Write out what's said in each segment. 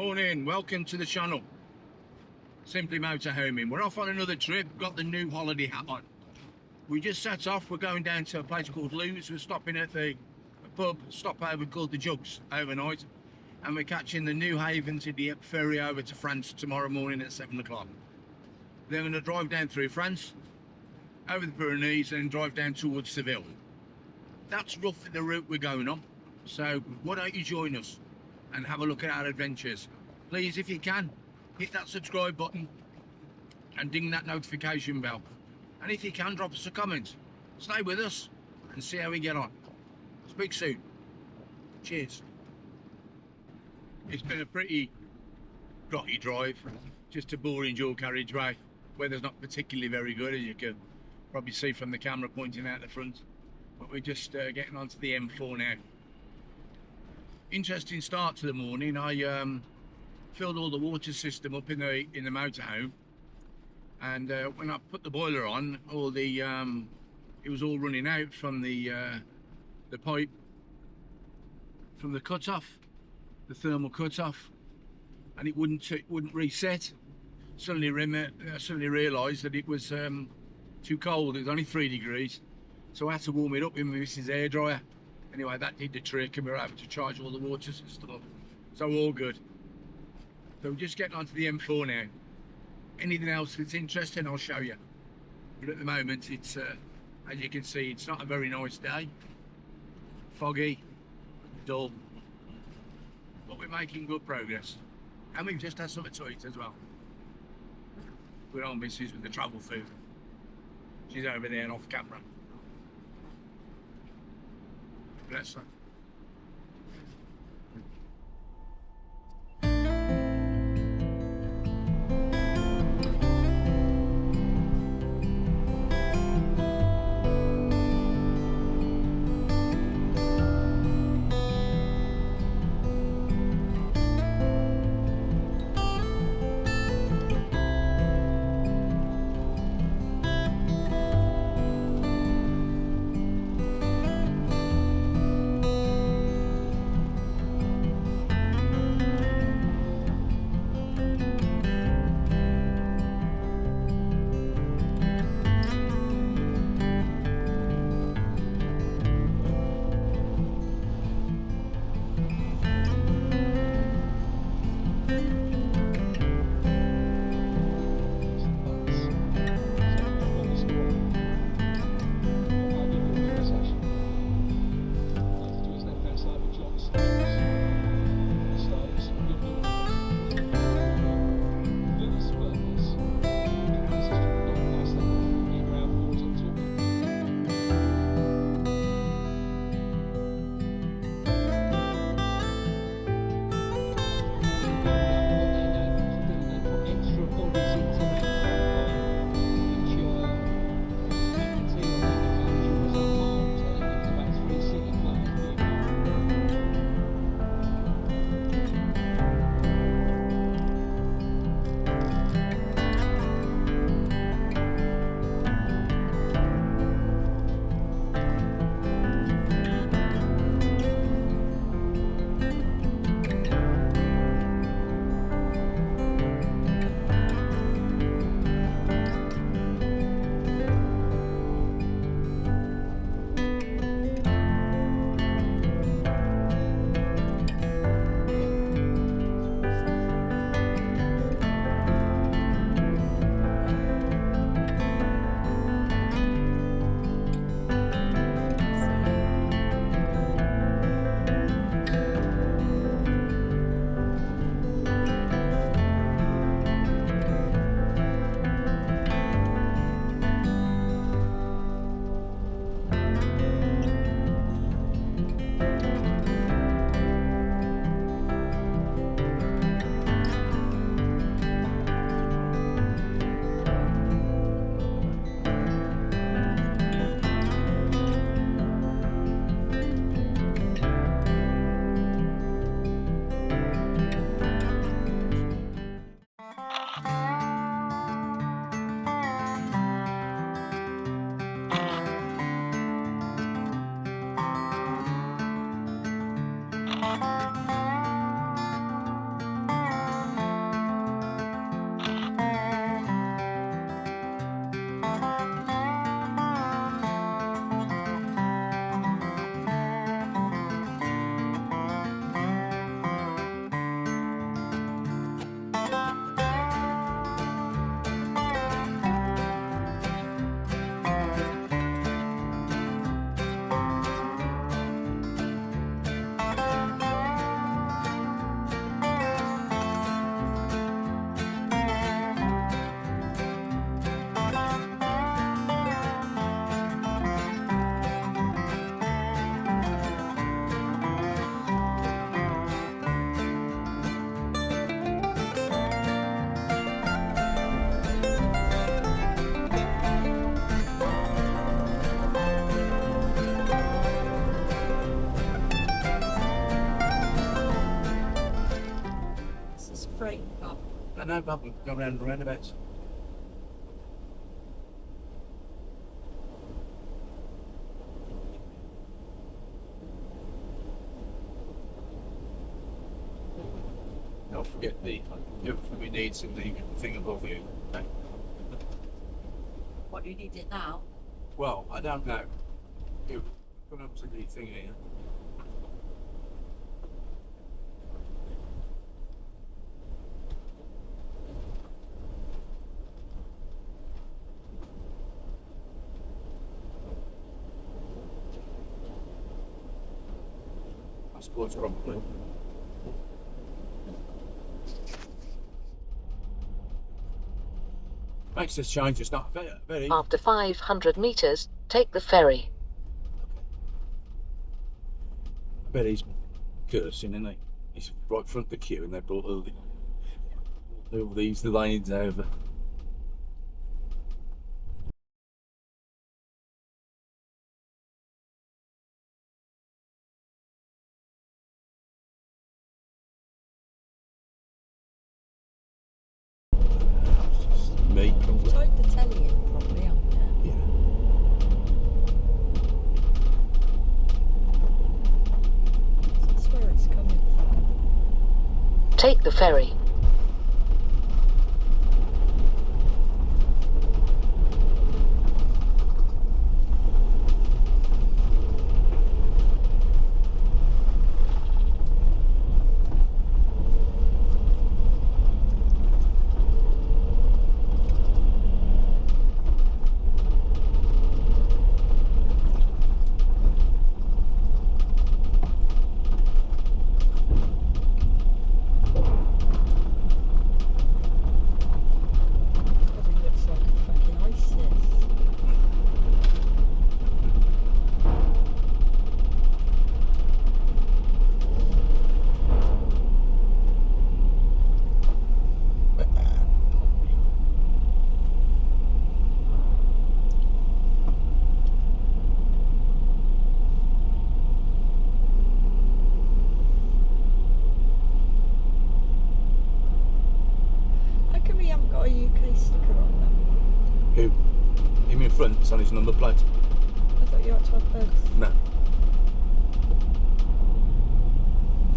Morning, welcome to the channel. Simply Motorhoming. We're off on another trip, got the new holiday hat on. We just set off, we're going down to a place called Lewes. We're stopping at the pub stopover called the Juggs overnight, and we're catching the Newhaven to Dieppe ferry over to France tomorrow morning at 7 o'clock. Then we're going to drive down through France, over the Pyrenees, and drive down towards Seville. That's roughly the route we're going on, so why don't you join us and have a look at our adventures. Please, if you can, hit that subscribe button and ding that notification bell. And if you can, drop us a comment. Stay with us and see how we get on. Speak soon. Cheers. It's been a pretty grotty drive, just a boring dual carriageway. Weather's not particularly very good, as you can probably see from the camera pointing out the front. But we're just getting onto the M4 now. Interesting start to the morning. I filled all the water system up in the motorhome, and when I put the boiler on, all the it was all running out from the pipe from the cutoff, the thermal cutoff, and it wouldn't reset. Suddenly realised that it was too cold. It was only 3 degrees, so I had to warm it up with my missus' hairdryer. Anyway, that did the trick, and we were able to charge all the water system up. So all good. So we're just getting onto the M4 now. Anything else that's interesting, I'll show you. But at the moment, it's as you can see, it's not a very nice day. Foggy, dull, but we're making good progress. And we've just had something to eat as well. We're on missus with the travel food. She's over there and off camera. Bless her. I know, but we'll go round the roundabouts. Don't forget everything we need to leave the thing above you. Okay? What, you need it now? Well, I don't know. You come up to the thing here. I suppose probably. Makes this change, it's not very. After 500 meters, take the ferry. I bet he's cursing, isn't he? He's right front of the queue and they brought all these lanes over. Me. You've tied the telly in properly, haven't you? Yeah. That's where it's coming from. Take the ferry. Got a UK sticker on them. Who? Him in front, it's on his number plate. I thought you had to have both. No. I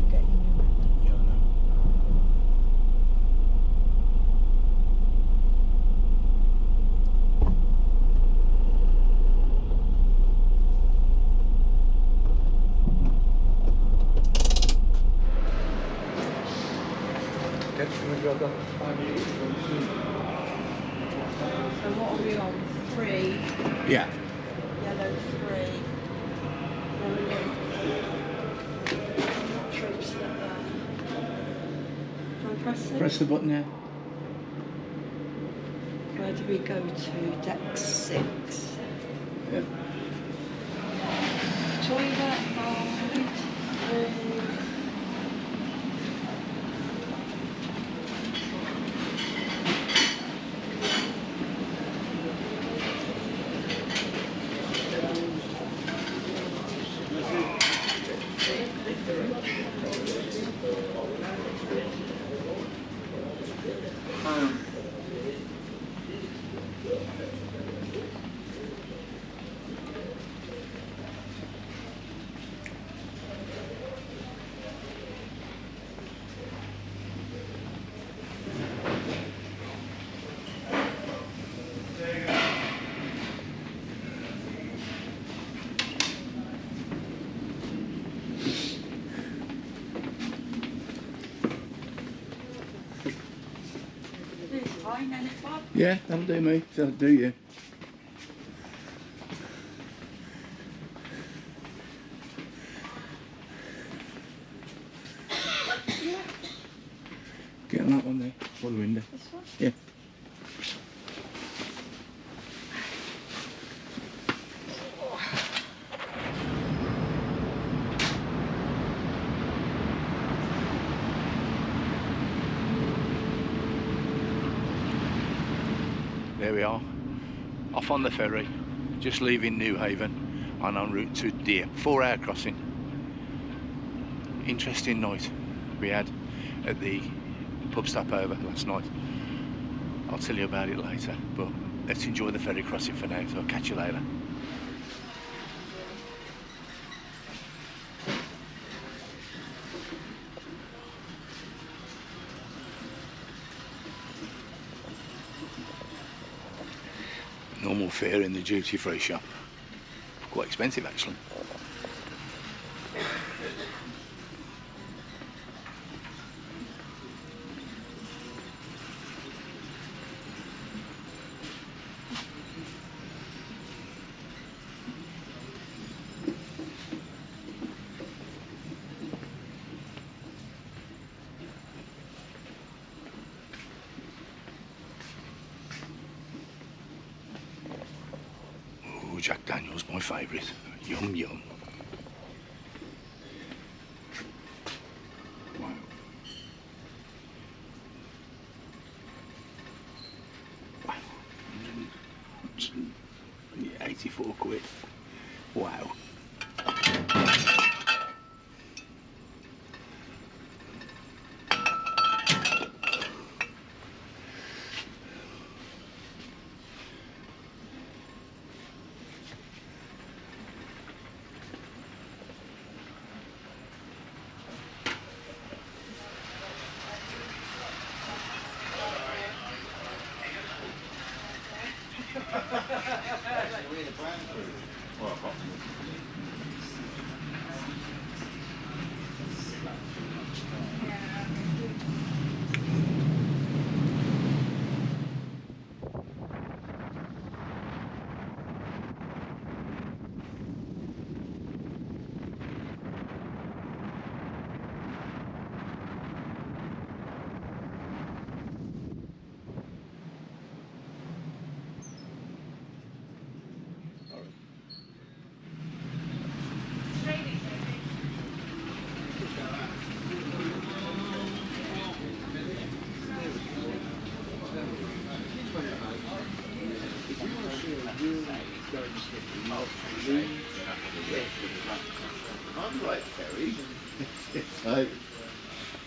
forget you knew that. Yeah, I know. So what are we on? 3. Yeah. Yellow 3. I'm not sure it's not there. Can I press it? Press the button there. Where do we go to? Deck 6. Yeah. Toilet, room. Yeah, that'll do me. That'll do you. Get on that one there, by the window. This one? Yeah. There we are, off on the ferry, just leaving Newhaven and en route to Dieppe, 4-hour crossing. Interesting night we had at the pub stopover last night. I'll tell you about it later, but let's enjoy the ferry crossing for now, so I'll catch you later. Normal fare in the duty free shop. Quite expensive actually. Jack Daniel's my favourite. Yum yum. Wow. 84 quid. Wow. I'm like ferry. It's like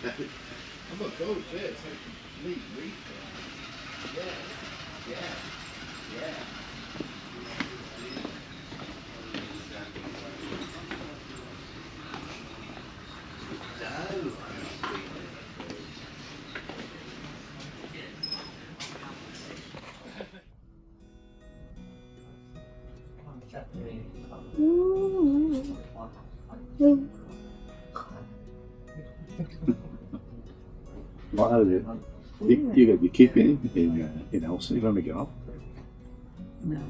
I'm not going there. It's like complete refill. Yeah. What are you? You got your kid in Elsie when we get up? No.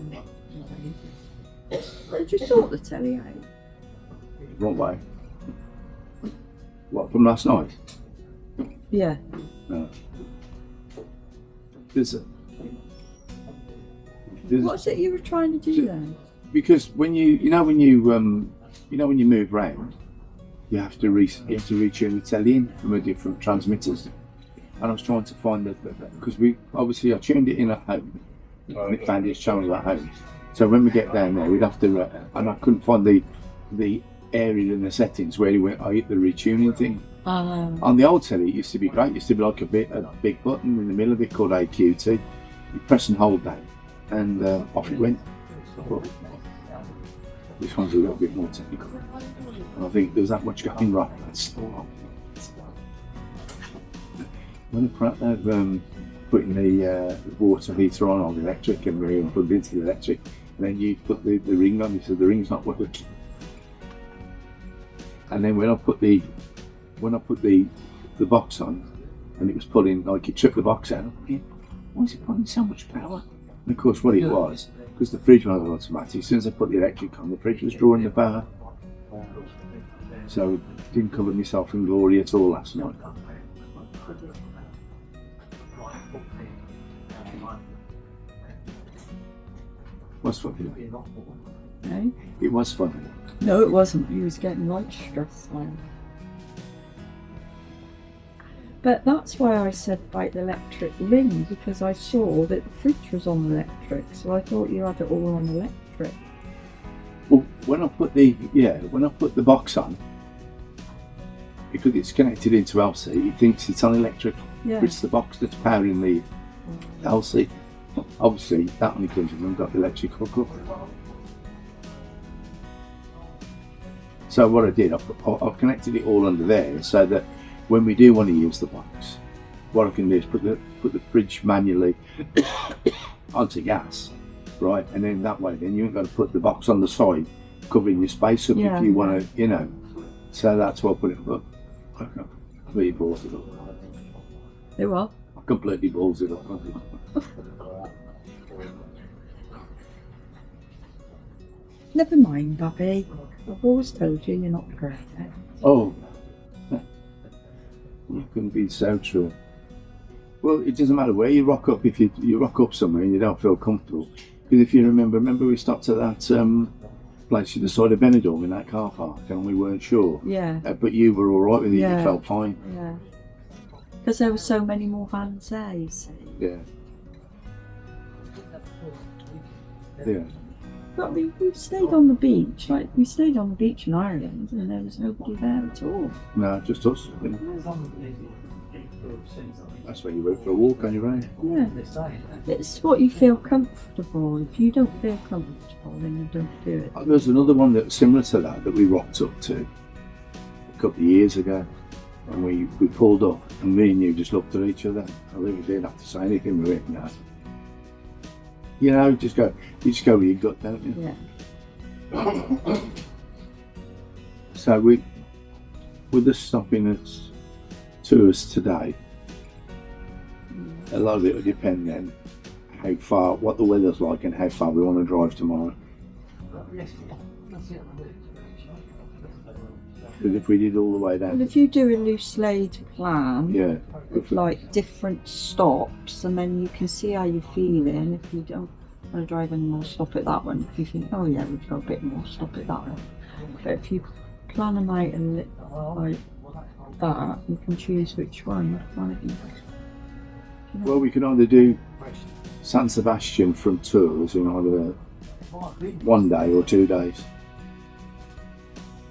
Did you sort the telly out? Wrong way. What, from last night? Yeah. No. What's it you were trying to do then? Because when when you move round, you have to retune the telly in from a different transmitters. And I was trying to find because I tuned it in at home, and it found its channel at home. So when we get down there, we'd have to, and I couldn't find the area in the settings where I hit the retuning thing. On the old telly, it used to be great. It used to be like a big button in the middle of it called AQT. You press and hold that, and off it went. But this one's a little bit more technical. And I think there's that much going right. When they've putting the water heater on the electric, and we plugged into the electric, and then you put the ring on, you said the ring's not working. And then when I put the box on, and it was pulling, like it took the box out, why is it pulling so much power? And of course what it was, because the fridge was automatic, as soon as I put the electric on, the fridge was drawing the power. So I didn't cover myself in glory at all last night. It was funny. Eh? It was funny. No, it wasn't. He was getting right stressed out. But that's why I said about the electric ring, because I saw that the fridge was on electric, so I thought you had it all on electric. Well, when I put the box on, because it's connected into LC, it thinks it's on electric. Yeah. It's the box that's powering the LC. Obviously, that only comes with got electric hookup. So what I did, I've connected it all under there so that when we do want to use the box, what I can do is put the fridge manually onto gas, right? And then that way, then you ain't got to put the box on the side, covering your space up if you want to, you know. So that's what I put it. But I completely balls it up. Do what? I completely balls it up. Never mind, Bobby. I've always told you you're not perfect. Oh, you couldn't be so true. Well, it doesn't matter where you rock up. If you rock up somewhere and you don't feel comfortable, because if you remember we stopped at that place at the side of Benidorm in that car park, and we weren't sure. Yeah. But you were all right with it. Yeah. You felt fine. Yeah. Because there were so many more vans there, you see. Yeah. Yeah. But we stayed on the beach, we stayed on the beach in Ireland and there was nobody there at all. No, just us. You know. That's where you went for a walk on your own. Yeah. It's what you feel comfortable. If you don't feel comfortable, then you don't do it. There's another one that's similar to that we rocked up to a couple of years ago. And we pulled up and me and you just looked at each other. I think we didn't have to say anything with it now. You know, you just go with your gut, don't you? Yeah. So with us stopping at tours today, a lot of it will depend then how far, what the weather's like and how far we want to drive tomorrow. Because if we did all the way down, And if you do a loose laid plan, yeah, with like different stops, and then you can see how you're feeling. If you don't want to drive anymore, stop at that one. If you think, oh yeah, we've got a bit more, stop at that one. But if you plan them out and like that, you can choose which one, can't you? well, we can either do San Sebastian from tours in either 1 day or 2 days.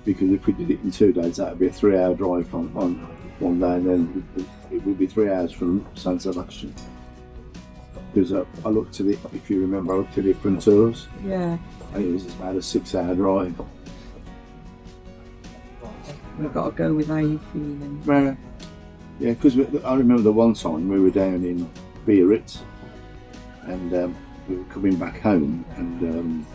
Because if we did it in 2 days, that would be a 3-hour drive on 1 day, and then it would be 3 hours from San Sebastian. Because I looked at it, if you remember, I looked at it from tours, Yeah. and it was about a 6-hour drive. We've got to go with how you're feeling. Yeah, because I remember the one time we were down in Biarritz, and we were coming back home, and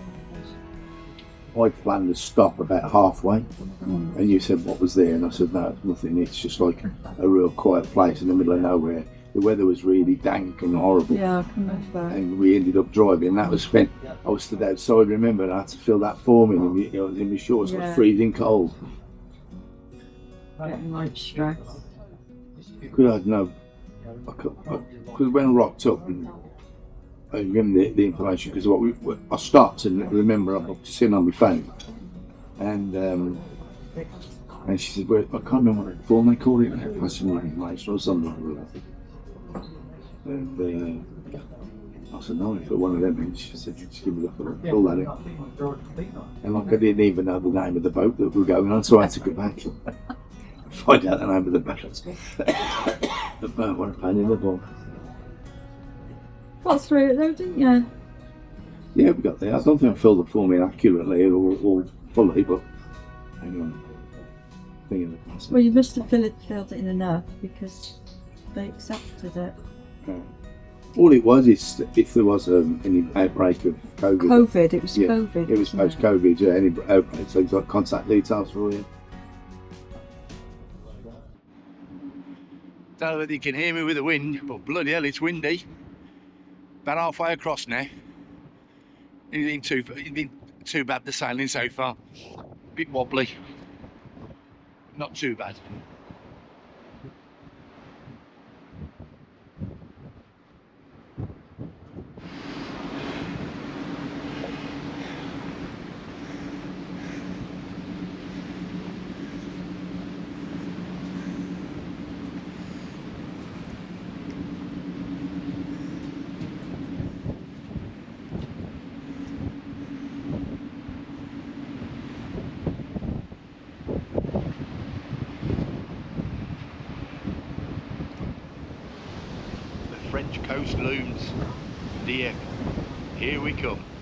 I planned to stop about halfway, and you said what was there, and I said no, it's nothing, it's just like a real quiet place in the middle of nowhere. The weather was really dank and horrible, Yeah, I can remember. and we ended up driving. That was when I was stood outside, remember, and I had to fill that form in, and I was in my shorts, it was Yeah. freezing cold. Getting like stress. Because I had no, because when I rocked up, and I remember the information, because I stopped and remember I booked this in on my phone, and she said, well, I can't remember what they call it now, passenger information or something like that. And I said, no, for one of them, and she said, just give me the fill that in. And like I didn't even know the name of the boat that we were going on, so I had to go back and find out the name of the boat. But what a pain in the bum. Got through it though, didn't you? Yeah, we got there. I don't think I filled the form in accurately or fully, but hang on. Well, you must have filled it in enough because they accepted it. All it was is if there was any outbreak of COVID. COVID, it was Yeah, COVID. It was wasn't post-COVID, yeah, any outbreak, so you've got contact details for you. Don't know whether you can hear me with the wind, but bloody hell, it's windy. About halfway across now. It ain't been too bad the sailing so far. Bit wobbly. Not too bad. French coast looms. Dieppe, here we come.